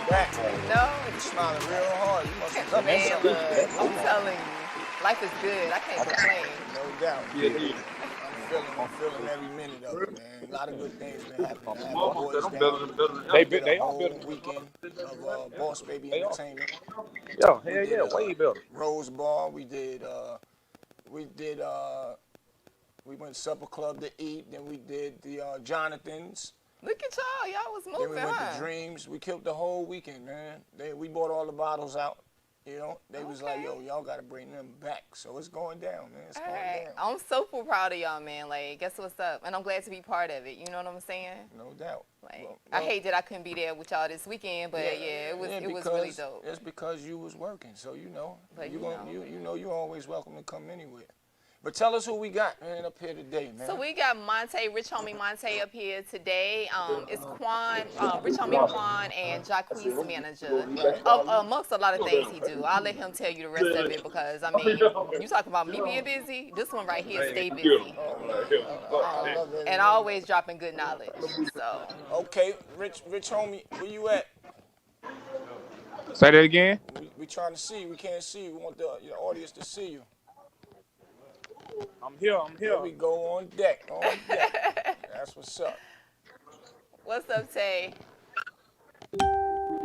Back. No, You're smiling real hard. You must have man, look, I'm telling you, life is good. I can't complain. No doubt. I'm feeling every minute of it, man. A lot of good things been happening. I had my boys down. They did a whole weekend of Boss Baby Entertainment. Yeah, hell yeah, way better. Rose Bar. We went to Supper Club to eat. Then we did the Jonathan's. Look at y'all. Y'all was moving, Then we went to Dreams. We killed the whole weekend, man. We bought all the bottles out. You know, they was like, yo, y'all got to bring them back. So it's going down, man. It's going down. I'm super proud of y'all, man. Like, guess what's up? And I'm glad to be part of it. You know what I'm saying? No doubt. Like, I hate that I couldn't be there with y'all this weekend, but it was really dope. It's because you was working, so you know. But you're always welcome to come anywhere. But tell us who we got, man, up here today, man. So we got Monta, Rich Hommie Monta up here today. It's Quan, Rich Hommie Quan, and Jacquees manager, amongst a lot of things he do. I'll let him tell you the rest of it because, I mean, you talk about me being busy, this one right here stay busy. And always dropping good knowledge, so. Okay, Rich Hommie, where you at? Say that again? We trying to see you. We can't see you. We want the audience to see you. I'm here. Here we go, on deck. That's what's up. What's up, Tay?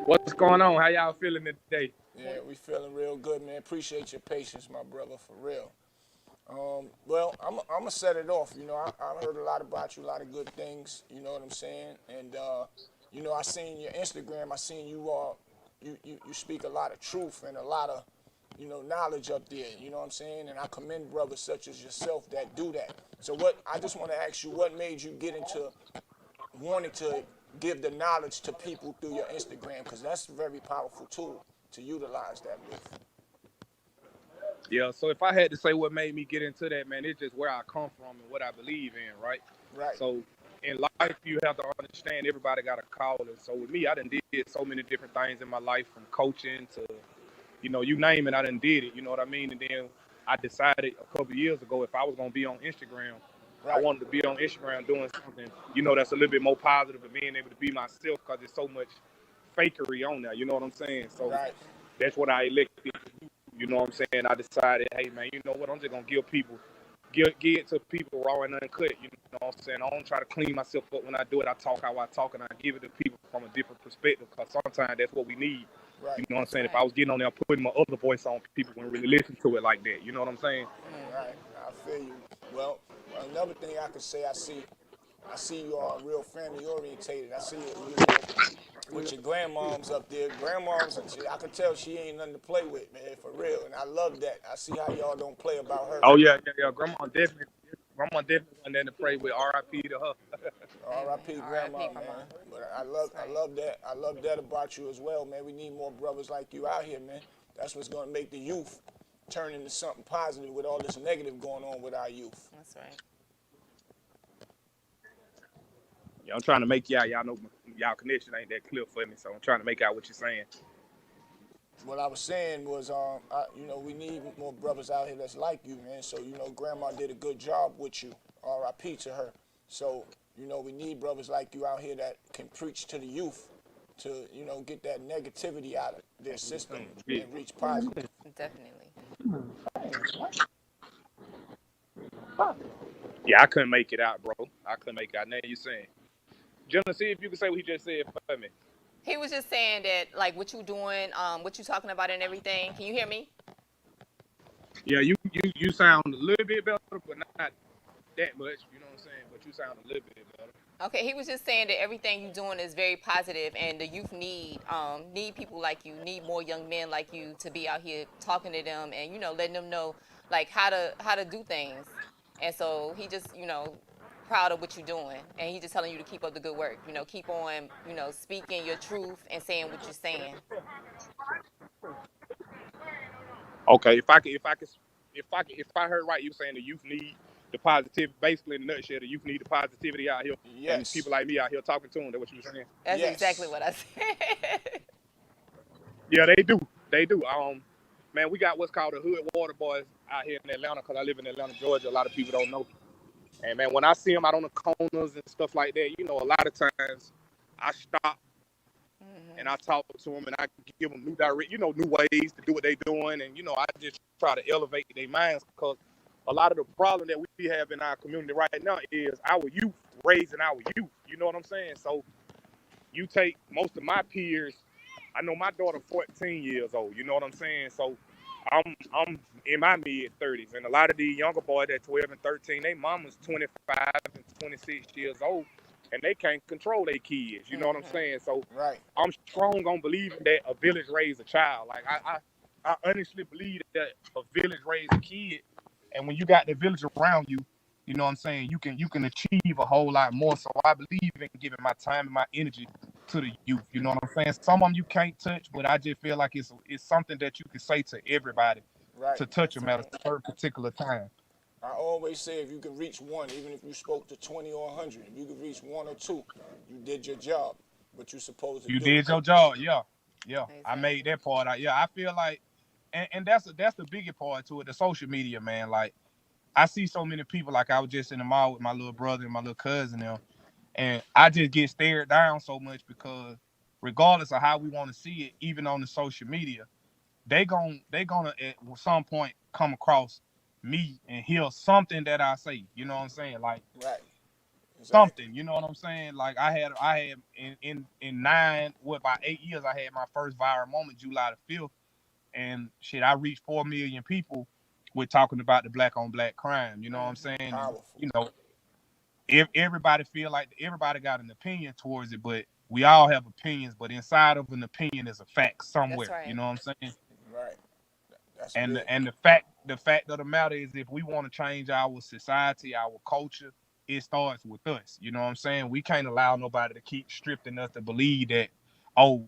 What's going on? How y'all feeling today? Yeah, we feeling real good, man. Appreciate your patience, my brother, for real. Well, I'm gonna set it off. You know, I heard a lot about you, a lot of good things. You know what I'm saying? And you know, I seen your Instagram. I seen you speak a lot of truth and a lot of knowledge up there, you know what I'm saying? And I commend brothers such as yourself that do that. So I just want to ask you, what made you get into wanting to give the knowledge to people through your Instagram? Because that's a very powerful tool to utilize that with. Yeah, so if I had to say what made me get into that, man, it's just where I come from and what I believe in, right? Right. So in life, you have to understand everybody got a calling. So with me, I done did so many different things in my life, from coaching to you name it, I done did it, you know what I mean? And then I decided a couple of years ago, if I was going to be on Instagram, I wanted to be on Instagram doing something, that's a little bit more positive and being able to be myself, because there's so much fakery on there, you know what I'm saying? So that's what I elected, you know what I'm saying? I decided, hey, man, you know what? I'm just going to give it to people raw and uncut, you know what I'm saying? I don't try to clean myself up when I do it. I talk how I talk, and I give it to people from a different perspective, because sometimes that's what we need. Right. You know what I'm saying? If I was getting on there putting my other voice on, people wouldn't really listen to it like that. You know what I'm saying? Right. I feel you. Well, another thing I could say, I see you are real family orientated. I see you with your grandmoms up there. Grandmoms, I can tell she ain't nothing to play with, man, for real. And I love that. I see how y'all don't play about her. Oh yeah. Grandma definitely wasn't nothing to pray with. R.I.P. to her. R.I.P. Grandma, man. But I love that. I love that about you as well, man. We need more brothers like you out here, man. That's what's going to make the youth turn into something positive with all this negative going on with our youth. That's right. Yeah, I'm trying to make y'all know y'all connection ain't that clear for me, so I'm trying to make out what you're saying. What I was saying was, we need more brothers out here that's like you, man. So, Grandma did a good job with you. R.I.P. to her. So, we need brothers like you out here that can preach to the youth to, get that negativity out of their system and reach positive. Definitely. Yeah, I couldn't make it out, bro. I couldn't make it out. Now you saying. Jonah, see if you can say what he just said for me. He was just saying that, like, what you doing, what you talking about and everything. Can you hear me? Yeah, you sound a little bit better, but not that much. You know what I'm saying? But you sound a little bit better. Okay, he was just saying that everything you're doing is very positive, and the youth need people like you, need more young men like you to be out here talking to them and letting them know like how to do things. And so he just proud of what you're doing, and he's just telling you to keep up the good work. Keep on speaking your truth and saying what you're saying. Okay, if I heard right, you saying the youth need the positivity. Basically, in a nutshell, the youth need the positivity out here. Yes. And people like me out here talking to them. That's what you were saying. That's exactly what I said. Yeah, they do. They do. Man, we got what's called the Hood Water Boys out here in Atlanta because I live in Atlanta, Georgia. A lot of people don't know. And man, when I see them out on the corners and stuff like that, you know, a lot of times I stop and I talk to them and I give them new ways to do what they're doing. And, you know, I just try to elevate their minds because a lot of the problem that we have in our community right now is our youth raising our youth. You know what I'm saying? So you take most of my peers. I know my daughter 14 years old. You know what I'm saying? So I'm in my mid-30s, and a lot of these younger boys at 12 and 13, they mama's 25 and 26 years old, and they can't control their kids. You know what I'm saying? So Right. I'm strong on believing that a village raised a child. Like I honestly believe that a village raised a kid, and when you got the village around you, you know what I'm saying, you can achieve a whole lot more. So I believe in giving my time and my energy to the youth. You know what I'm saying? Some of them you can't touch, but I just feel like it's something that you can say to everybody Right. to touch them at a certain particular time. I always say if you can reach one, even if you spoke to 20 or 100, if you can reach one or two, you did your job, what you're supposed to You do. did your job, yeah. Exactly. I made that part out. Yeah, I feel like, and that's the biggest part to it, the social media, man. Like I see so many people. Like I was just in the mall with my little brother and my little cousin now, and I just get stared down so much because regardless of how we want to see it, even on the social media, they gonna at some point come across me and hear something that I say. You know what I'm saying? Like Right. Exactly. something. You know what I'm saying? Like I had in about 8 years, I had my first viral moment, July the 5th, and shit, I reached 4 million people with talking about the black on black crime. You know what I'm saying? And, Powerful. you know, if everybody feel like everybody got an opinion towards it, but we all have opinions, but inside of an opinion is a fact somewhere. That's right. You know what I'm saying? Right. That's And big. the fact of the matter is, if we want to change our society, our culture, it starts with us. You know what I'm saying? We can't allow nobody to keep stripping us to believe that, oh,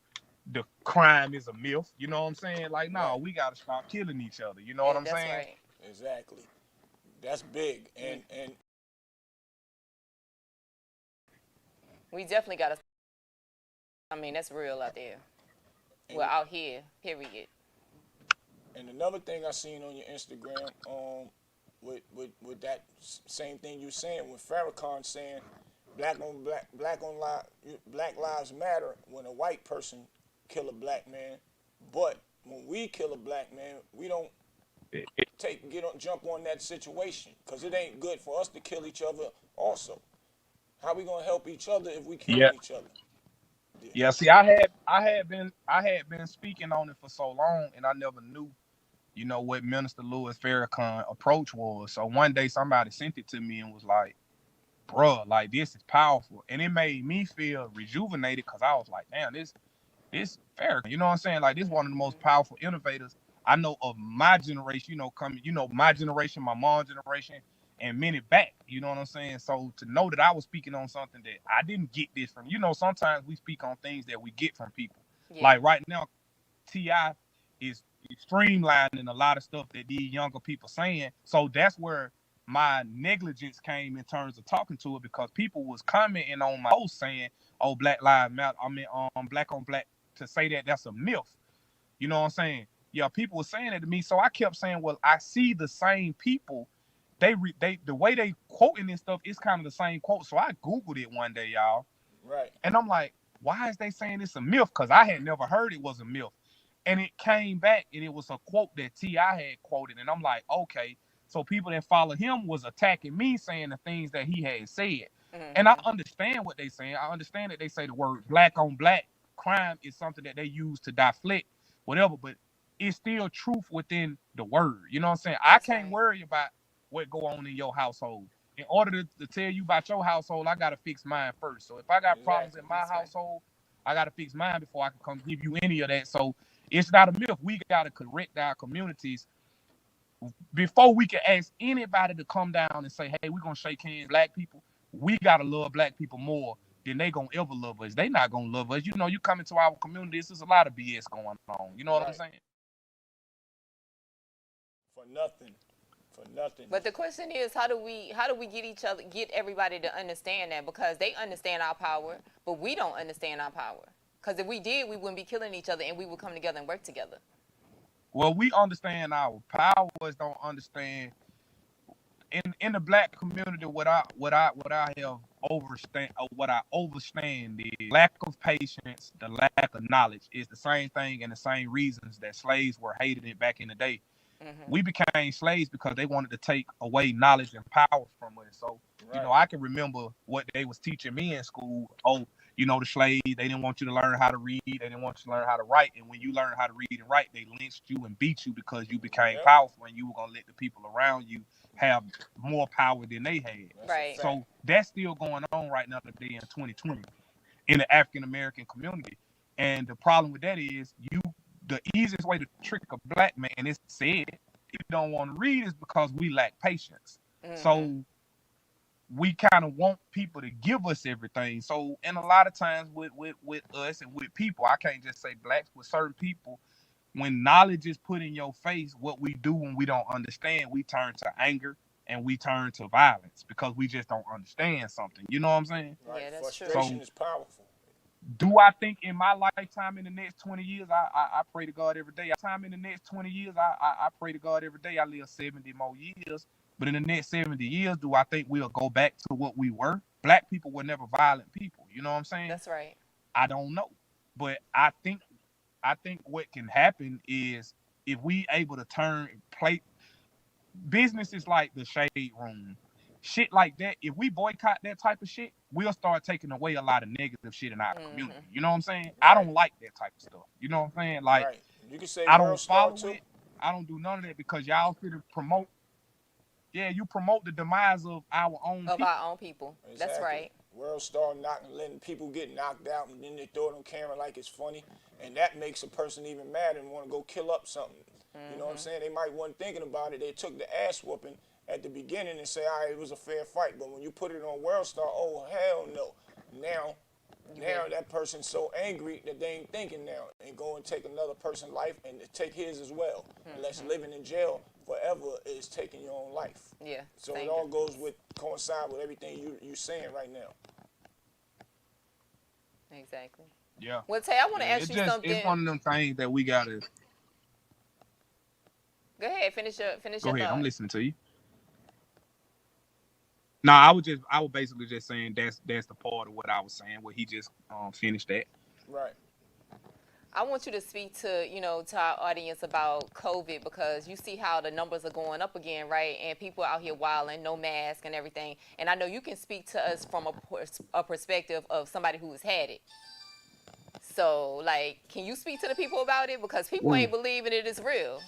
the crime is a myth. You know what I'm saying? Like, no, Right. we gotta stop killing each other. You know what I'm That's saying? right. Exactly. That's big. And We definitely got to. I mean, that's real out there. We're out here, period. and another thing I seen on your Instagram, with that same thing you saying, with Farrakhan saying black lives matter when a white person kill a black man, but when we kill a black man, we don't jump on that situation because it ain't good for us to kill each other. Also, how we gonna help each other if we Yeah. killing each other? Yeah. See, I had been speaking on it for so long, and I never knew, you know, what Minister Louis Farrakhan approach was. So one day somebody sent it to me and was like, bruh, like this is powerful. And it made me feel rejuvenated because I was like, damn, this fair. You know what I'm saying? Like this is one of the most powerful innovators I know of my generation, my generation, my mom's generation, and many back. You know what I'm saying? So to know that I was speaking on something that I didn't get this from, sometimes we speak on things that we get from people. Yeah. Like right now, T.I. is streamlining a lot of stuff that these younger people saying. So that's where my negligence came in terms of talking to it, because people was commenting on my post saying, "Oh, Black Lives Matter." I mean, black on black, to say that that's a myth. You know what I'm saying? Yeah, people were saying it to me, so I kept saying, "Well, I see the same people. They the way they quoting this stuff is kind of the same quote." So I googled it one day, y'all, Right. and I'm like, "Why is they saying it's a myth?" Because I had never heard it was a myth. And it came back and it was a quote that T.I. had quoted. And I'm like, okay. So people that follow him was attacking me, saying the things that he had said. And I understand what they saying. I understand that they say the word black on black crime is something that they use to deflect whatever, but it's still truth within the word. You know what I'm saying? I That's can't right. worry about what go on in your household. In order to tell you about your household, I got to fix mine first. So if I got problems Exactly. in my That's right. household, I got to fix mine before I can come give you any of that. So it's not a myth. We got to correct our communities before we can ask anybody to come down and say, hey, we're going to shake hands, black people. We got to love black people more than they going to ever love us. They not going to love us. You know, you come into our community, there's a lot of BS going on. You know what I'm Right. saying? For nothing. For nothing. But the question is, how do we get everybody to understand that? Because they understand our power, but we don't understand our power. Because if we did, we wouldn't be killing each other, and we would come together and work together. Well, we understand our powers, don't understand in the black community. What I have overstand, or what I overstand is lack of patience, the lack of knowledge is the same thing and the same reasons that slaves were hated it back in the day. We became slaves because they wanted to take away knowledge and power from us. So, I can remember what they was teaching me in school. Oh, the slaves, they didn't want you to learn how to read. They didn't want you to learn how to write. And when you learned how to read and write, they lynched you and beat you because you became powerful and you were going to let the people around you have more power than they had. Right. So that's still going on right now today in 2020 in the African American community. And the problem with that is the easiest way to trick a black man is said if you don't want to read is because we lack patience. So we kind of want people to give us everything. So, and a lot of times with us and with people, I can't just say blacks, with certain people, when knowledge is put in your face, what we do when we don't understand, we turn to anger and we turn to violence because we just don't understand something. You know what I'm saying? Right. Yeah, that's true. Frustration is powerful. Do I think in my lifetime in the next 20 years, I pray to God every day. In the next 20 years, I pray to God every day I live 70 more years. But in the next 70 years, do I think we'll go back to what we were? Black people were never violent people. You know what I'm saying? That's right. I don't know. But I think what can happen is if we able to play businesses like the Shade Room, shit like that, if we boycott that type of shit, we'll start taking away a lot of negative shit in our community. You know what I'm saying? Right. I don't like that type of stuff. You know what I'm saying? Like, you can say I don't follow it. I don't do none of that because y'all fit to promote. Yeah, you promote the demise of our own people. Our own people. Exactly. That's right. World Star letting people get knocked out, and then they throw it on camera like it's funny, and that makes a person even mad and want to go kill up something. You know what I'm saying? They might wasn't thinking about it. They took the ass whooping at the beginning and say, all right, it was a fair fight. But when you put it on World Star, oh, hell no. Now that person's so angry that they ain't thinking now and go and take another person's life and take his as well. Unless living in jail forever is taking your own life. Yeah. So it all goes coincide with everything you saying right now. Exactly. Yeah. Well, Tay, I want to ask you something. It's one of them things that we gotta. Go ahead, finish your Go ahead, thought. I'm listening to you. No, I was basically just saying that's the part of what I was saying, where he just finished that. Right. I want you to speak to, to our audience about COVID, because you see how the numbers are going up again, right? And people out here wilding, no mask and everything. And I know you can speak to us from a perspective of somebody who has had it. So, like, can you speak to the people about it? Because people ain't believing it is real.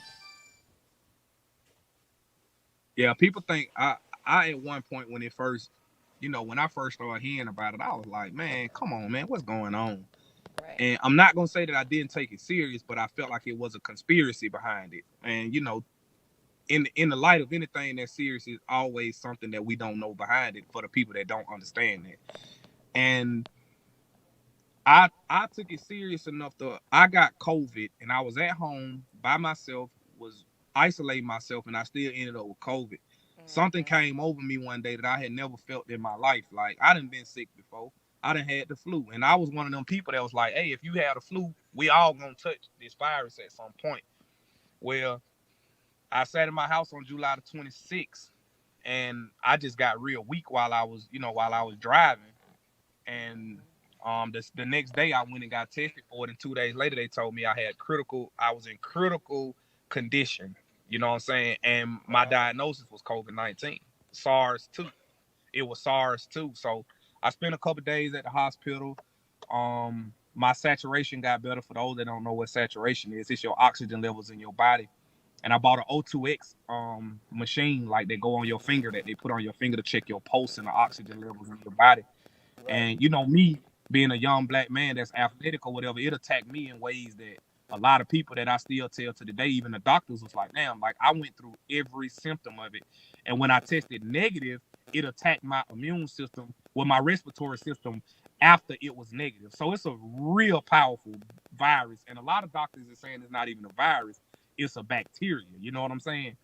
Yeah, people think I at one point when it first, when I first started hearing about it, I was like, man, come on, man, what's going on? Right. And I'm not gonna say that I didn't take it serious, but I felt like it was a conspiracy behind it. And in the light of anything that's serious is always something that we don't know behind it for the people that don't understand that. And I took it serious enough I got COVID and I was at home by myself, was isolating myself, and I still ended up with COVID. Something came over me one day that I had never felt in my life. Like, I done been sick before. I done had the flu. And I was one of them people that was like, hey, if you had the flu, we all gonna touch this virus at some point. Well, I sat in my house on July the 26th, and I just got real weak while I was driving. And the next day I went and got tested for it, and 2 days later they told me I was in critical condition. You know what I'm saying? And my diagnosis was COVID-19, SARS-2. It was SARS-2. So I spent a couple days at the hospital. My saturation got better. For those that don't know what saturation is, it's your oxygen levels in your body. And I bought an O2X machine, like they go on your finger, that they put on your finger to check your pulse and the oxygen levels in your body. Right. And me being a young black man that's athletic or whatever, it attacked me in ways that a lot of people that I still tell to today, even the doctors, was like, damn, like I went through every symptom of it. And when I tested negative, it attacked my immune system, my respiratory system, after it was negative. So it's a real powerful virus. And a lot of doctors are saying it's not even a virus, it's a bacteria. You know what I'm saying?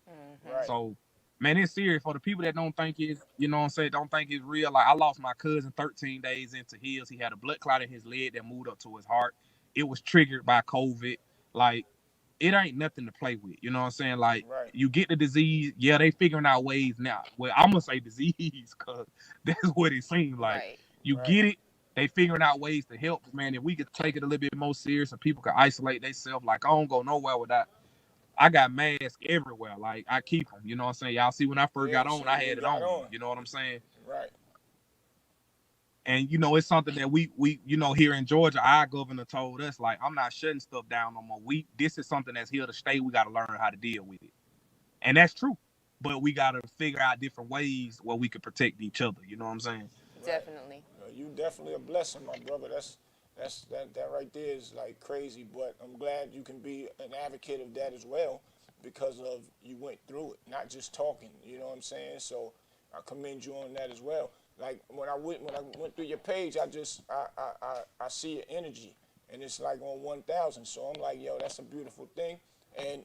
Right. So, man, it's serious for the people that don't think it's, don't think it's real. Like, I lost my cousin 13 days into his. He had a blood clot in his leg that moved up to his heart. It was triggered by COVID. Like, it ain't nothing to play with. You know what I'm saying? Like, Right. you get the disease, yeah, they figuring out ways now. Well, I'm gonna say disease because that's what it seems like. Right. You Right. get it, they figuring out ways to help. Man, if we could take it a little bit more serious and people could isolate themselves, like I don't go nowhere without. I got masks everywhere. Like I keep them. You know what I'm saying? Y'all see when I first Yeah. got on, So I you had it got on. on. You know what I'm saying? Right. And it's something that we here in Georgia, our governor told us, like, I'm not shutting stuff down no more. This is something that's here to stay. We got to learn how to deal with it. And that's true. But we got to figure out different ways where we can protect each other. You know what I'm saying? Right. Definitely. You definitely a blessing, my brother. That right there is like crazy. But I'm glad you can be an advocate of that as well, because of you went through it, not just talking. You know what I'm saying? So I commend you on that as well. Like when I went through your page, I see your energy, and it's like on 1,000. So I'm like, yo, that's a beautiful thing. And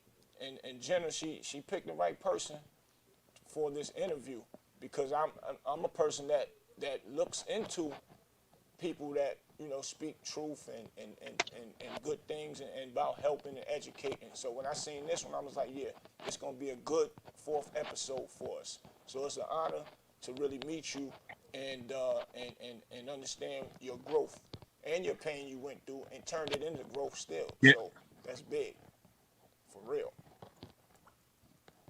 Jenna, she picked the right person for this interview, because I'm a person that looks into people that speak truth and good things, and about helping and educating. So when I seen this one, I was like, yeah, it's gonna be a good fourth episode for us. So it's an honor to really meet you and understand your growth and your pain you went through and turned it into growth still. Yeah. So that's big, for real.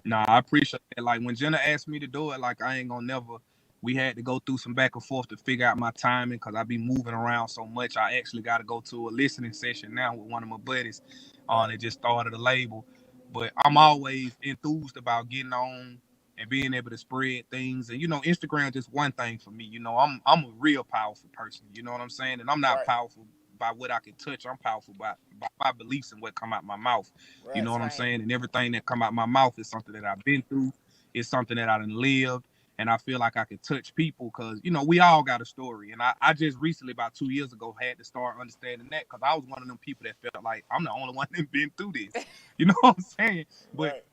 Nah, I appreciate that. Like when Jenna asked me to do it, like I ain't gonna never. We had to go through some back and forth to figure out my timing because I be moving around so much. I actually got to go to a listening session now with one of my buddies on Right. it. Just started a label, but I'm always enthused about getting on and being able to spread things. And Instagram just one thing for me. I'm a real powerful person. You know what I'm saying? And I'm not Right. powerful by what I can touch. I'm powerful by my beliefs and what come out my mouth. You Right. know That's what I'm right. saying? And everything that come out my mouth is something that I've been through. It's something that I done lived. And I feel like I can touch people because, we all got a story. And I just recently, about 2 years ago, had to start understanding that because I was one of them people that felt like I'm the only one that been through this. You know what I'm saying? But Right.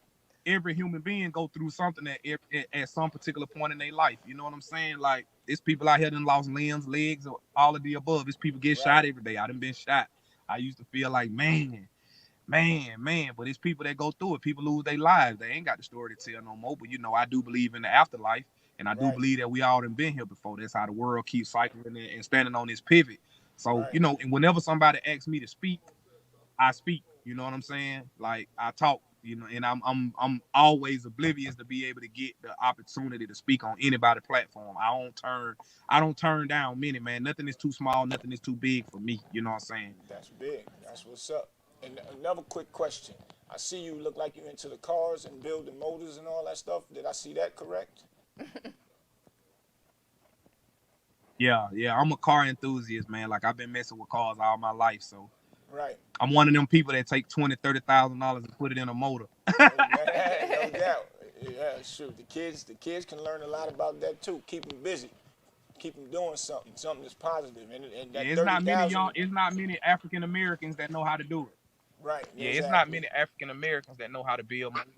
every human being go through something at some particular point in their life. You know what I'm saying? Like, it's people out here that lost limbs, legs, or all of the above. It's people get Right. shot every day. I done been shot. I used to feel like, man. But it's people that go through it. People lose their lives. They ain't got the story to tell no more. But I do believe in the afterlife, and I do Right. believe that we all done been here before. That's how the world keeps cycling and standing on this pivot. So Right. and whenever somebody asks me to speak, I speak. You know what I'm saying? Like I talk. And I'm always oblivious to be able to get the opportunity to speak on anybody's platform. I don't turn down many, man. Nothing is too small, nothing is too big for me. You know what I'm saying? That's big. That's what's up. And another quick question. I see you look like you're into the cars and building motors and all that stuff. Did I see that correct? Yeah. I'm a car enthusiast, man. Like I've been messing with cars all my life, so Right. I'm one of them people that take $20,000-$30,000 and put it in a motor. Man, no doubt. Yeah, shoot. The kids can learn a lot about that too. Keep them busy. Keep them doing something that's positive. And Yeah, that 30,000. it's not many African Americans that know how to do it. Right. Yeah, it's not Exactly. many African Americans that know how to build motors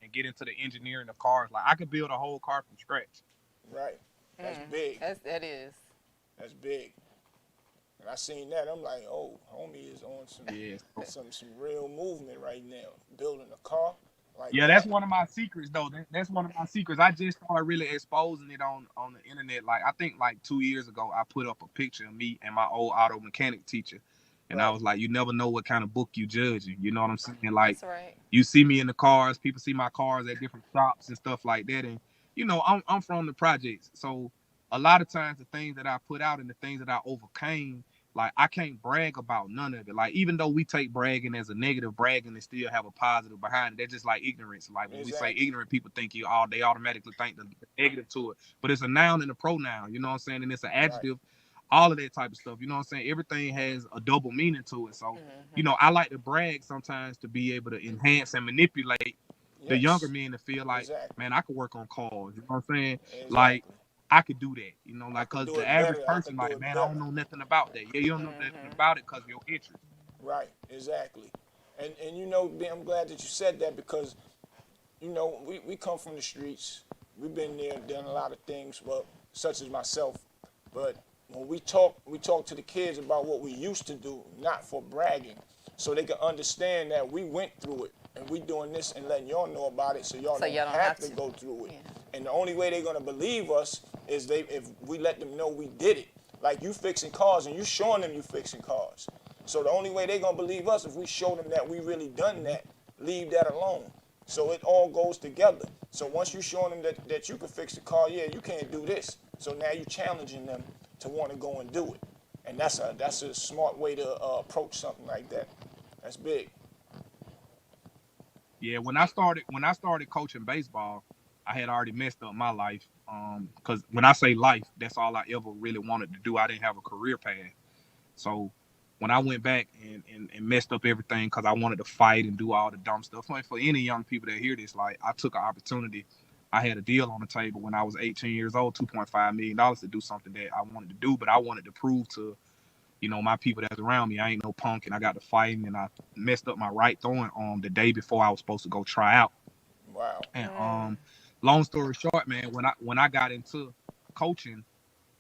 and get into the engineering of cars. Like I could build a whole car from scratch. Right. That's big. That is. That's big. And I seen that. I'm like, oh, homie is on Yeah. some real movement right now. Building a car like Yeah, that's that. one of my secrets though. That's one of my secrets. I just started really exposing it on the internet. Like I think like 2 years ago, I put up a picture of me and my old auto mechanic teacher, and I Right. was like, you never know what kind of book you judging. You know what I'm saying? Like That's right. you see me in the cars, people see my cars at different shops and stuff like that, and I'm from the projects, so a lot of times the things that I put out and the things that I overcame, like I can't brag about none of it. Like even though we take bragging as a negative, bragging and still have a positive behind it. That's just like ignorance. Like when we say Exactly. ignorant, people think they automatically think the negative to it. But it's a noun and a pronoun, you know what I'm saying? And it's an Right. adjective, all of that type of stuff. You know what I'm saying? Everything has a double meaning to it. So, I like to brag sometimes to be able to enhance and manipulate the younger Yes. men to feel like, Exactly. man, I could work on cars. You know what I'm saying? Like Exactly. I could do that, I like, could cause do the it average better. I person, could do like, it man, I don't better. know nothing about that. Yeah, you don't know nothing about it cause your interest. Right. Exactly. And I'm glad that you said that, because we come from the streets. We've been there, done a lot of things, well, such as myself. But when we talk to the kids about what we used to do, not for bragging, so they can understand that we went through it and we doing this and letting y'all know about it so y'all So don't, y'all don't have have to to. go through it. Yeah. And the only way they're gonna believe us is if we let them know we did it. Like you fixing cars and you showing them you fixing cars. So the only way they're gonna believe us if we show them that we really done that, leave that alone. So it all goes together. So once you showing them that you can fix the car, yeah, you can't do this. So now you're challenging them to want to go and do it. And that's a smart way to approach something like that. That's big. Yeah, when I started coaching baseball, I had already messed up my life. Because when I say life, that's all I ever really wanted to do. I didn't have a career path. So when I went back and messed up everything because I wanted to fight and do all the dumb stuff, like for any young people that hear this, like I took an opportunity. I had a deal on the table when I was 18 years old, $2.5 million to do something that I wanted to do, but I wanted to prove to, my people that's around me, I ain't no punk, and I got to fighting, and I messed up my right throwing arm the day before I was supposed to go try out. Wow. And long story short, man, when I got into coaching,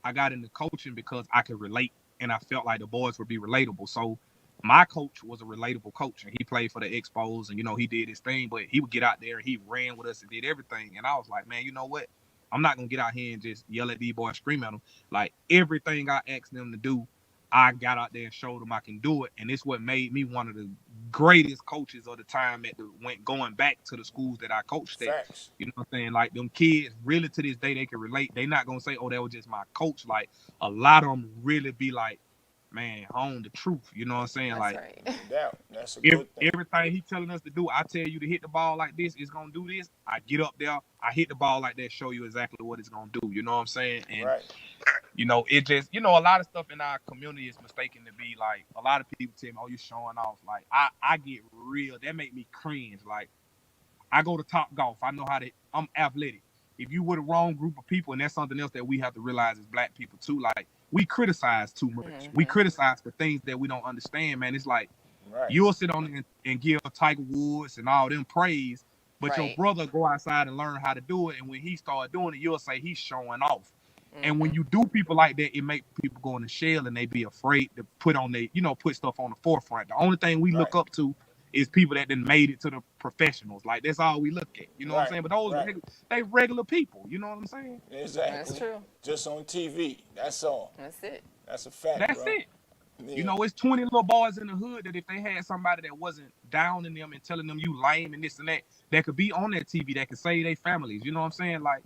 I got into coaching because I could relate, and I felt like the boys would be relatable. So my coach was a relatable coach, and he played for the Expos, and he did his thing. But he would get out there and he ran with us and did everything. And I was like, man, you know what? I'm not gonna get out here and just yell at these boys, scream at them. Like everything I asked them to do, I got out there and showed them I can do it. And it's what made me one of the greatest coaches of the time going back to the schools that I coached at. Facts. You know what I'm saying? Like them kids, really to this day, they can relate. They not gonna say, "Oh, that was just my coach." Like a lot of them really be like, "Man, own the truth." You know what I'm saying? That's like, right. No doubt. That's a good thing. everything he telling us to do, I tell you to hit the ball like this, it's gonna do this. I get up there, I hit the ball like that, show you exactly what it's gonna do. You know what I'm saying? And Right. it just, a lot of stuff in our community is mistaken to be like, a lot of people tell me, "Oh, you showing off." Like I get real. That make me cringe. Like I go to Top Golf. I know I'm athletic. If you with the wrong group of people, and that's something else that we have to realize as black people too, like we criticize too much. Mm-hmm. We criticize for things that we don't understand, man. It's like Right. you'll sit on there and give Tiger Woods and all them praise, but your Right. brother go outside and learn how to do it, and when he start doing it, you'll say he's showing off. And when Mm-hmm. you do people like that, it make people go in the shell and they be afraid to put stuff on the forefront. The only thing we Right. look up to is people that then made it to the professionals. Like that's all we look at. You know what I'm Right. saying? But those Right. they regular people. You know what I'm saying? Exactly. That's true. Just on TV. That's all. That's it. That's a fact, That's bro. it. Yeah. It's 20 little boys in the hood that if they had somebody that wasn't down in them and telling them you lame and this and that could be on that TV, that could save their families. You know what I'm saying? Like,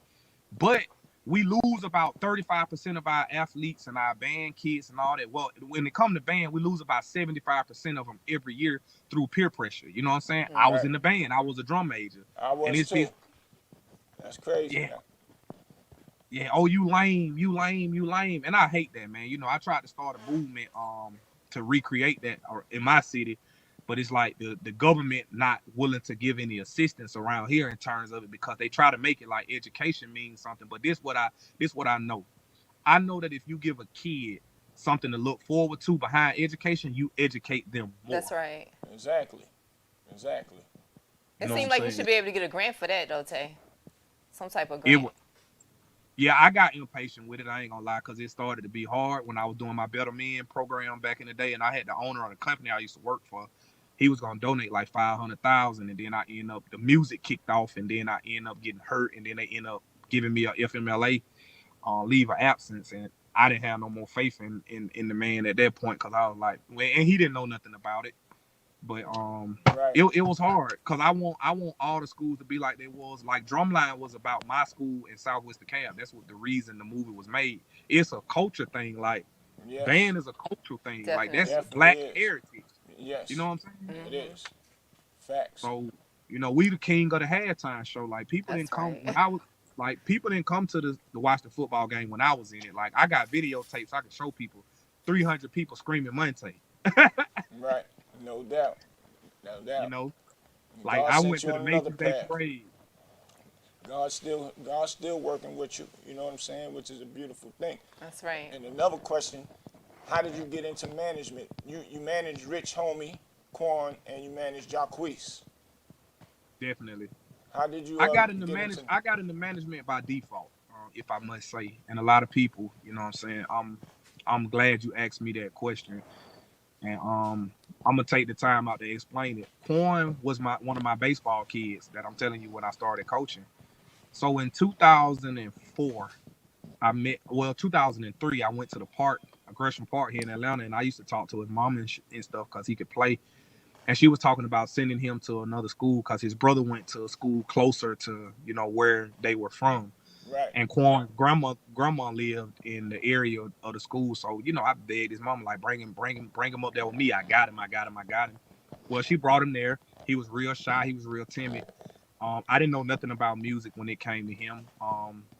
but we lose about 35% of our athletes and our band kids and all that. Well, when it comes to band, we lose about 75% of them every year through peer pressure. You know what I'm saying? I was Right. in the band. I was a drum major. I And was it's too. That's crazy. yeah, Man. yeah. Oh, you lame, you lame, you lame. And I hate that, man. I tried to start a movement to recreate that in my city, but it's like the government not willing to give any assistance around here in terms of it because they try to make it like education means something. But this what I know. I know that if you give a kid something to look forward to behind education, you educate them more. That's right. Exactly. Exactly. You It know seems what I'm like you saying? should be able to get a grant for that, though, Tay. Some type of It grant. Yeah, I got impatient with it. I ain't gonna lie, because it started to be hard when I was doing my Better Men program back in the day, and I had the owner of the company I used to work for. He was gonna donate like $500,000, and then the music kicked off, and then I end up getting hurt, and then they end up giving me a FMLA leave of absence, and I didn't have no more faith in the man at that point because I was like, well, and he didn't know nothing about it. But Right. it was hard because I want all the schools to be like they was. Like Drumline was about my school in Southwest DeKalb. That's what the reason the movie was made. It's a culture thing. Like Yes. band is a cultural thing. Like that's Definitely black is. heritage. Yes. You know what I'm saying? It is. Facts. So we the king of the halftime show. Like people That's didn't come right. when I was like people didn't come to watch the football game when I was in it. Like I got videotapes I can show people. 300 people screaming Monta. Right. No doubt. No doubt. Like God I sent went you to on the another Nation's Day path. parade. God's still working with you. You know what I'm saying? Which is a beautiful thing. That's right. And another question: how did you get into management? You manage Rich Hommie Quan and you manage Jacquees. Definitely. How did you? I got into get into? I got into management by default, if I must say. And a lot of people, you know what I'm saying. I'm glad you asked me that question. And I'm gonna take the time out to explain it. Quan was one of my baseball kids that I'm telling you when I started coaching. So in 2004, 2003, I went to the park, Gresham Park here in Atlanta, and I used to talk to his mom and stuff because he could play. And she was talking about sending him to another school because his brother went to a school closer to, where they were from. Right. And Quan's grandma lived in the area of the school. So, I begged his mom, like, bring him up there with me. I got him. Well, she brought him there. He was real shy. He was real timid. I didn't know nothing about music when it came to him.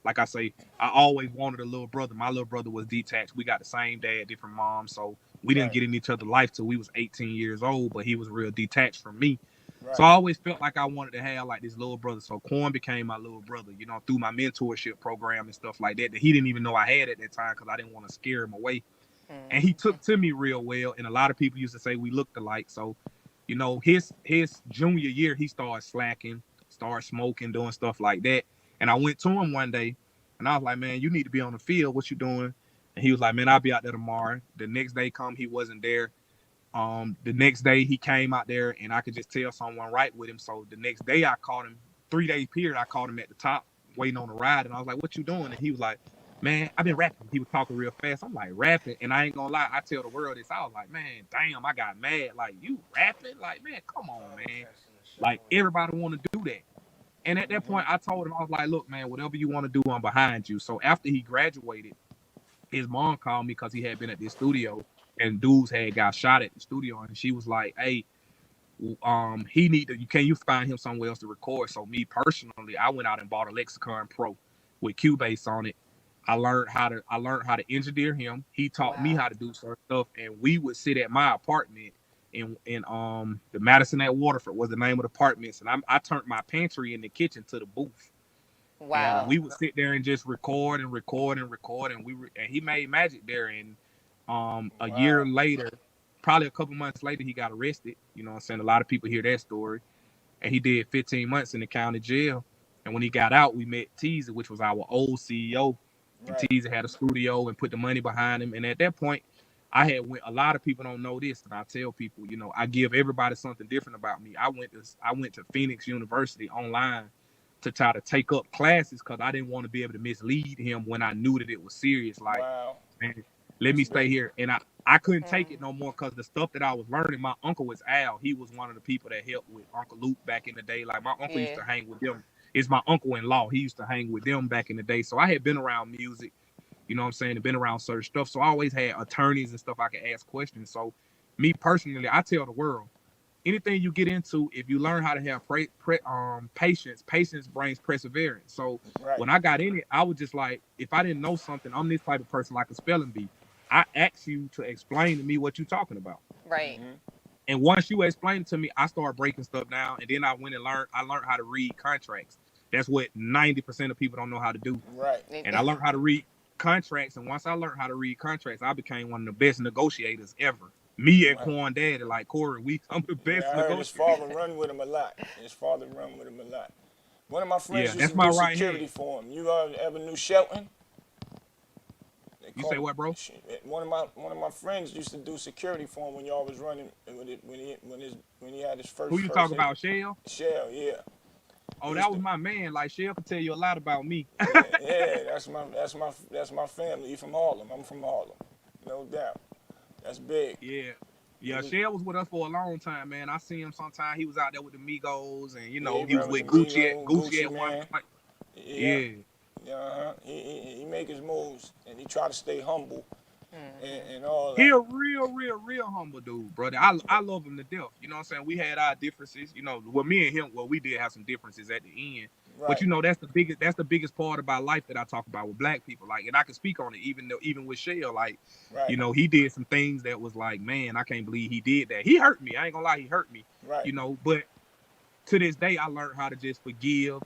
Like I say, I always wanted a little brother. My little brother was detached. We got the same dad, different moms. So we didn't get in each other's life till we was 18 years old, but he was real detached from me. Right. So I always felt like I wanted to have like this little brother. So Quan became my little brother, through my mentorship program and stuff like that he didn't even know I had at that time because I didn't want to scare him away. Mm-hmm. And he took to me real well. And a lot of people used to say we looked alike. So, his junior year, he started slacking, started smoking, doing stuff like that. And I went to him one day and I was like, man, you need to be on the field. What you doing? And he was like, man, I'll be out there tomorrow. The next day he wasn't there. The next day he came out there and I could just tell someone right with him. So the next day I called him, 3 days period, I called him at the top waiting on the ride. And I was like, what you doing? And he was like, man, I've been rapping. He was talking real fast. I'm like, rapping? And I ain't gonna lie, I tell the world this. I was like, man, damn, I got mad. Like, you rapping? Like, man, come on, man. Like, everybody want to do that. And at that point, I told him, I was like, look, man, whatever you want to do, I'm behind you. So after he graduated, his mom called me because he had been at this studio and dudes had got shot at the studio. And she was like, hey, can you find him somewhere else to record? So me personally, I went out and bought a Lexicon Pro with Cubase on it. I learned how to engineer him. He taught me how to do certain stuff, and we would sit at my apartment in the Madison at Waterford was the name of the apartments, and I turned my pantry in the kitchen to the booth. Wow. And we would sit there and just record, and he made magic there. And a year later, probably a couple months later, he got arrested. You know what I'm saying? A lot of people hear that story. And he did 15 months in the county jail. And when he got out, we met Teaser, which was our old CEO. And Teaser had a studio and put the money behind him. And at that point, a lot of people don't know this, and I tell people, I give everybody something different about me. I went to Phoenix University online to try to take up classes because I didn't want to be able to mislead him when I knew that it was serious. Like, man, let me stay here. And I couldn't take it no more because the stuff that I was learning, my uncle was Al. He was one of the people that helped with Uncle Luke back in the day. Like, my uncle used to hang with them. It's my uncle-in-law. He used to hang with them back in the day. So I had been around music, you know what I'm saying, and been around certain stuff. So I always had attorneys and stuff I could ask questions. So me personally, I tell the world, anything you get into, if you learn how to have patience brings perseverance. So when I got in it, I was just like, if I didn't know something, I'm this type of person like a spelling bee. I ask you to explain to me what you're talking about. Right. Mm-hmm. And once you explain it to me, I started breaking stuff down. And then I went and learned how to read contracts. That's what 90% of people don't know how to do. Right. And I learned how to read contracts. And once I learned how to read contracts, I became one of the best negotiators ever. Me and Quan Daddy, like Corey, we some of the best I heard negotiators. his father run with him a lot. One of my friends used to do security for him. You ever knew Shelton? You say what, bro? One of my friends used to do security for him when y'all was running when he had his first. Who you talking about, Shell? Shell, yeah. Oh, that was my man. Like, Shell could tell you a lot about me. yeah, that's my family. He from Harlem. I'm from Harlem, no doubt. That's big. Yeah. Shell was with us for a long time, man. I see him sometime. He was out there with the Migos, and he was with Gucci at one point. Yeah. He make his moves, and he try to stay humble, and all that. He a real humble dude, brother. I love him to death. You know what I'm saying? We had our differences. Me and him, we did have some differences at the end. Right. But that's the biggest part about life that I talk about with black people. Like, and I can speak on it even with Shell. Like, he did some things that was like, man, I can't believe he did that. He hurt me. I ain't gonna lie, he hurt me. Right. But to this day, I learned how to just forgive.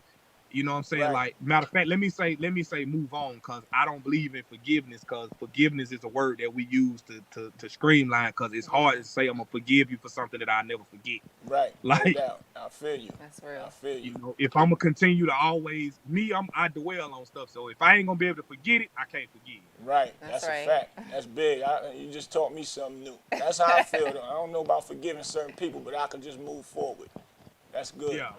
You know what I'm saying? Right. Like, matter of fact, let me say move on, because I don't believe in forgiveness, because forgiveness is a word that we use to streamline, because it's hard to say I'm gonna forgive you for something that I never forget. Right. No Like, doubt. I feel you. That's I real. feel you. you know, if I'm gonna continue to always I dwell on stuff. So if I ain't gonna be able to forget it, I can't forgive. Right. That's That's a right. fact. That's big. You just taught me something new. That's how I feel. Though. I don't know about forgiving certain people, but I can just move forward. That's good. Yeah,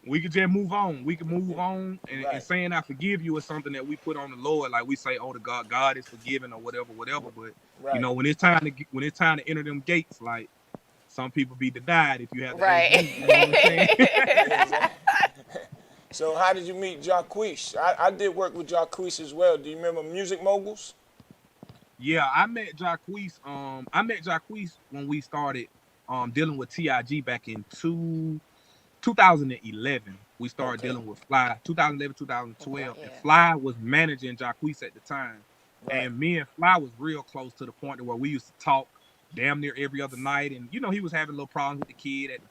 we could just move on. We can move on, and Right. saying I forgive you is something that we put on the Lord. Like we say, oh, the God is forgiving or whatever. But you Right. know, when it's time to enter them gates, like some people be denied if you have the Right. HD. You know what I'm saying? Exactly. So how did you meet Jacquees? I did work with Jacquees as well. Do you remember Music Moguls? Yeah, I met Jacquees. I met Jacquees when we started dealing with TIG back in 2011. We started Okay. dealing with Fly. 2011, Fly, 2012, and yeah. Fly was managing Jacquees at the time. Right. And me and Fly was real close to the point where we used to talk damn near every other night. And you know, he was having little problems with the kid at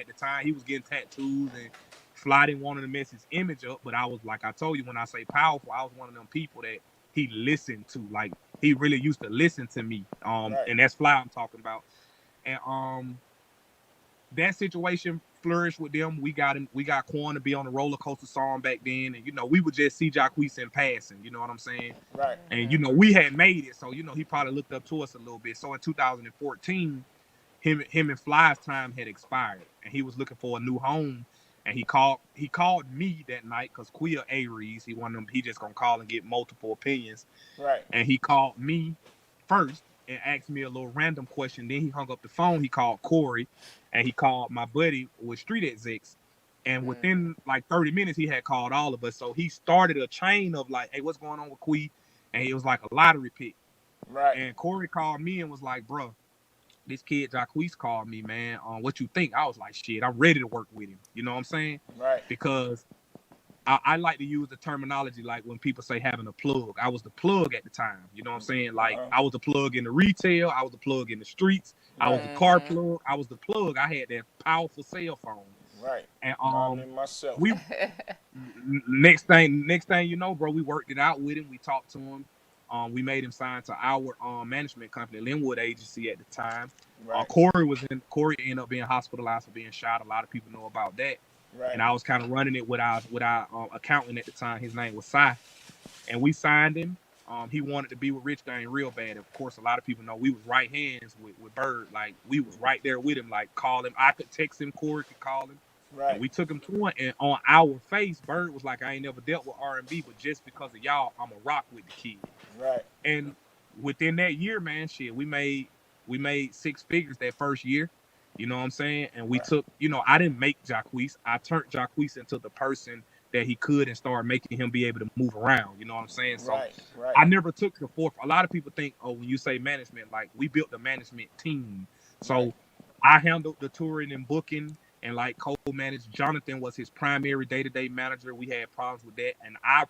the time. He was getting tattoos, and Fly didn't want to mess his image up. But I was, like I told you, when I say powerful, I was one of them people that he listened to. Like, he really used to listen to me. Right. And that's Fly I'm talking about. And that situation flourished with them. We got Quan to be on the roller coaster song back then, and you know, we would just see Jacquees in passing. You know what I'm saying? Right. And you know, we had made it, so you know, he probably looked up to us a little bit. So in 2014, him and Fly's time had expired, and he was looking for a new home. And he called me that night, because Quia Aries, he one of them, he just gonna call and get multiple opinions. Right. And he called me first and asked me a little random question. Then he hung up the phone. He called Corey, and he called my buddy with Street Execs. And within like 30 minutes, he had called all of us. So he started a chain of like, hey, what's going on with Quee? And it was like a lottery pick. Right. And Corey called me and was like, bro, this kid Jacquees called me, man. What you think? I was like, shit, I'm ready to work with him. You know what I'm saying? Right. Because I like to use the terminology like when people say having a plug. I was the plug at the time. You know what I'm saying? Like, I was the plug in the retail. I was the plug in the streets. I was Right. the car plug. I was the plug. I had that powerful cell phone. Right. And I'm in myself. we next thing you know, bro, we worked it out with him. We talked to him. We made him sign to our management company, Linwood Agency at the time. Right. Corey ended up being hospitalized for being shot. A lot of people know about that. Right. And I was kind of running it with our accountant at the time. His name was Cy, and we signed him. He wanted to be with Rich Gang real bad. Of course, a lot of people know we was right hands with Bird. Like, we was right there with him. Like, call him. I could text him. Corey could call him. Right. And we took him to him, and on our face, Bird was like, I ain't never dealt with R&B, but just because of y'all, I'm a rock with the kid. Right. And within that year, man, shit, we made 6 figures that first year. You know what I'm saying? And we took, you know, I didn't make Jacquees. I turned Jacquees into the person that he could and started making him be able to move around. You know what I'm saying? So Right. Right. I never took the forth. A lot of people think, oh, when you say management, like, we built the management team. So I handled the touring and booking, and like co-managed. Jonathan was his primary day-to-day manager. We had problems with that, and I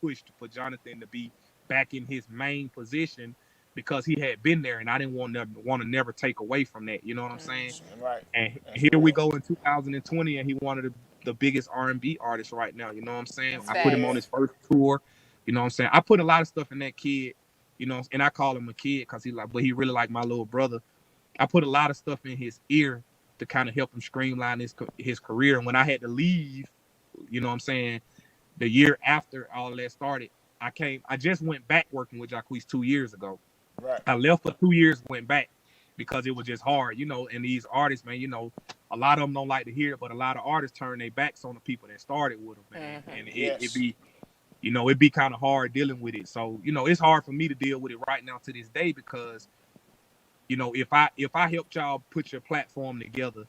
pushed for Jonathan to be back in his main position, because he had been there, and I didn't want to never take away from that. You know what I'm saying? Right. And That's here real. we go in 2020, and he one of the biggest R&B artists right now. You know what I'm saying? That's I put him on his first tour. You know what I'm saying? I put a lot of stuff in that kid. You know, and I call him a kid because but he really like my little brother. I put a lot of stuff in his ear to kind of help him streamline his career. And when I had to leave, you know what I'm saying, the year after all of that started, I just went back working with Jacquees 2 years ago. Right. I left for 2 years, went back because it was just hard, you know. And these artists, man, you know, a lot of them don't like to hear it, but a lot of artists turn their backs on the people that started with them, man. And it be, you know, it be kind of hard dealing with it. So, you know, it's hard for me to deal with it right now to this day, because, you know, if I helped y'all put your platform together,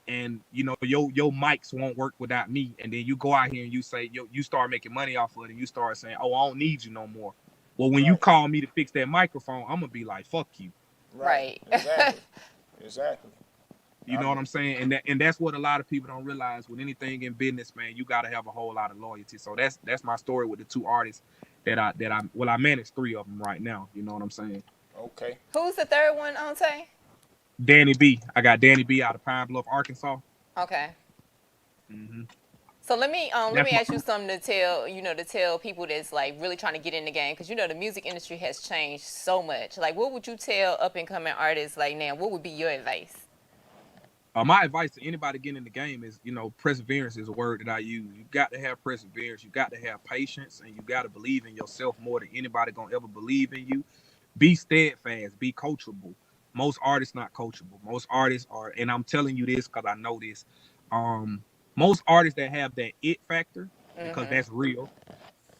and you know your mics won't work without me, and then you go out here and you say you start making money off of it, and you start saying, oh, I don't need you no more. Well, when you call me to fix that microphone, I'm gonna be like, fuck you. Right. Exactly. Exactly. You know what I'm saying? And that's what a lot of people don't realize. With anything in business, man, you gotta have a whole lot of loyalty. So that's my story with the 2 artists that I manage 3 of them right now. You know what I'm saying? Okay. Who's the third one, Ante? Danny B. I got Danny B out of Pine Bluff, Arkansas. Okay. Mm-hmm. So let me That's ask you something to tell people that's like really trying to get in the game, because the music industry has changed so much. Like, what would you tell up and coming artists like now? What would be your advice? my advice to anybody getting in the game is, perseverance is a word that I use. You got to have perseverance. You got to have patience, and you got to believe in yourself more than anybody gonna ever believe in you. Be steadfast. Be coachable. Most artists not coachable. Most artists are, and I'm telling you this because I know this. Um, Most artists that have that it factor, because Mm-hmm. that's real.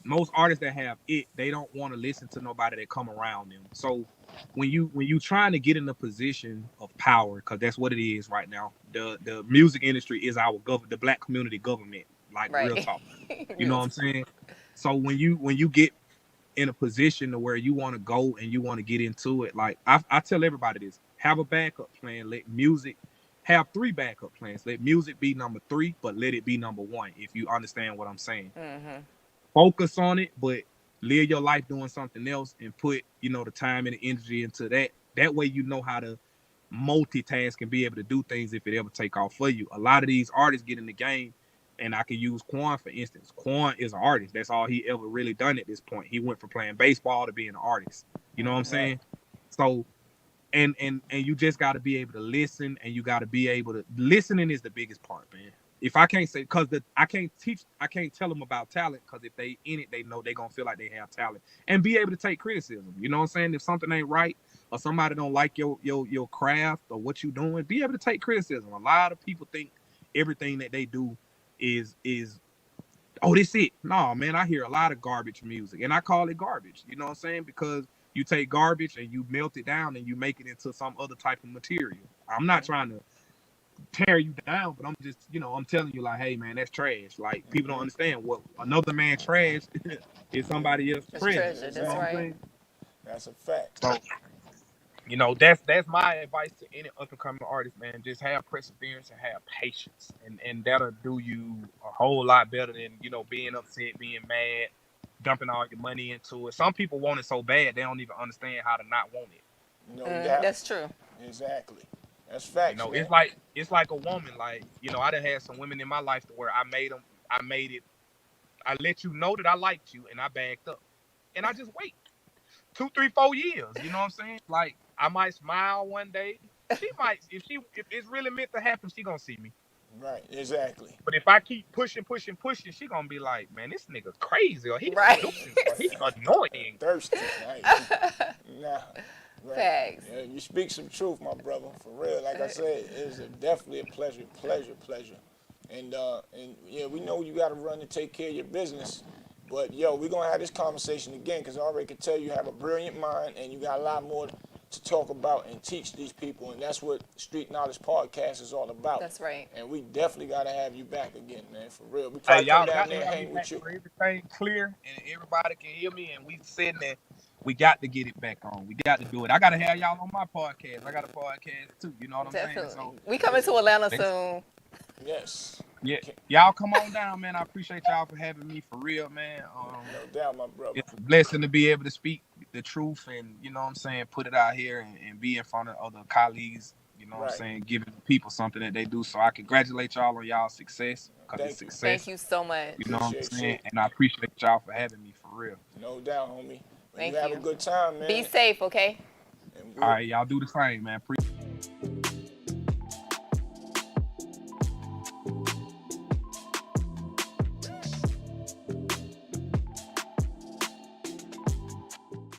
Most artists that have it, they don't want to listen to nobody that come around them. So when you trying to get in a position of power, because that's what it is right now. The music industry is our government, the black community government, like real Right. talk. You know Real what I'm talk. saying? So when you get in a position to where you want to go and you want to get into it, like I tell everybody this: have a backup plan. Let music have three backup plans. Let music be number three, but let it be number one. If you understand what I'm saying, Mm-hmm. focus on it, but live your life doing something else and put, the time and the energy into that. That way you know how to multitask and be able to do things if it ever take off for you. A lot of these artists get in the game, and I can use Quan for instance. Quan is an artist. That's all he ever really done at this point. He went from playing baseball to being an artist. You know what I'm Mm-hmm. Right. saying? So and you just got to be able to listen, and you got to be able to listening is the biggest part, man. If I can't say, because I can't tell them about talent, because if they in it, they know they gonna feel like they have talent and be able to take criticism. You know what I'm saying? If something ain't right or somebody don't like your craft or what you doing, be able to take criticism. A lot of people think everything that they do is oh, this it. No, man, I hear a lot of garbage music, and I call it garbage. You know what I'm saying? Because you take garbage and you melt it down and you make it into some other type of material. I'm not trying to tear you down, but I'm just, I'm telling you, like, hey, man, that's trash. Like, people don't Mm-hmm. understand what another man trash is somebody else's That's treasure. treasure. You know That's what I'm Exactly. right. saying? That's a fact. So, that's my advice to any up and coming artist, man. Just have perseverance and have patience, and that'll do you a whole lot better than being upset, being mad, dumping all your money into it. Some people want it so bad they don't even understand how to not want it. No doubt. That's true. Exactly. That's facts, man. It's like a woman. Like, I done had some women in my life to where I made it. I let you know that I liked you, and I backed up, and I just wait 2, 3, 4 years. You know what I'm saying? Like, I might smile one day. She might, if it's really meant to happen, she gonna see me. Right. Exactly. But if I keep pushing, pushing, pushing, she gonna be like, man, this nigga crazy, or he Right. seducing, or he annoying. Thirsty. Right. Nah. Right. Facts. Yeah, you speak some truth, my brother. For real. Like I said, it's definitely a pleasure, pleasure. And yeah, we know you got to run and take care of your business. But yo, we're gonna have this conversation again because I already can tell you have a brilliant mind and you got a lot more to talk about and teach these people, and that's what Street Knowledge Podcast is all about. That's right. And we definitely gotta have you back again, man, for real. We Hey, probably come y'all down got there to and have me hang back with you. for everything clear and everybody can hear me, and we sitting there. We got to get it back on. We got to do it. I got to have y'all on my podcast. I got a podcast too. You know what I'm saying? Definitely. So, We coming to Atlanta let's, soon. Yes. yeah, Okay. y'all come on down, man. I appreciate y'all for having me for real, man. No doubt, my brother. It's a blessing to be able to speak the truth and, you know what I'm saying, put it out here and be in front of other colleagues, you know what I'm Right. saying, giving people something that they do. So I congratulate y'all on y'all success, because it's Thank you. Thank success. you so much. You know what I'm Appreciate saying? you. And I appreciate y'all for having me for real. No doubt, homie. Well, you Thank have a you. good time, Be man. safe, okay? And All we'll right, y'all do the same, man. Appreciate